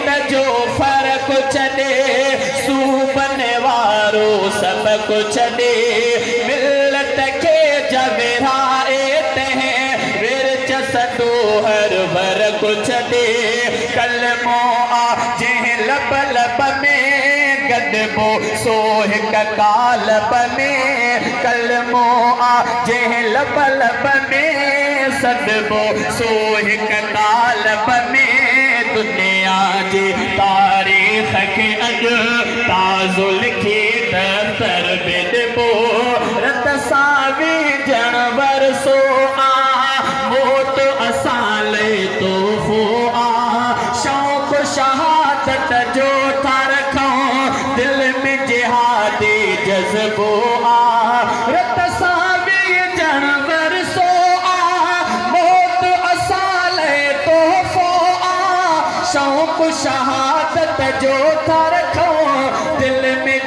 त जो फर्क छॾे सूबने वारो सब कुछ छॾे मिलत खे जविराए तंहिं विरच सॾो हर वर कुछ छॾे कलमो आ जंहिं लब लब में गॾिबो सो हिक कालब में कलमो आ जंहिं लब लब में सॾिबो सो हिक कालब में दुनिया जी तारीख़ खे अॼु ताज़ो लिखी दफ़्तर में ॾिबो रत सां विझण वरसो आ मौत असां लाइ तोहफ़ो आ शौक़ शहादत जो था रखूं दिल में जिहादी जज़्बो आ रत सां विझण वरसो आ मौत असां लाइ तोहफ़ो आ शौक़ शहादत जो था रखूं दिल में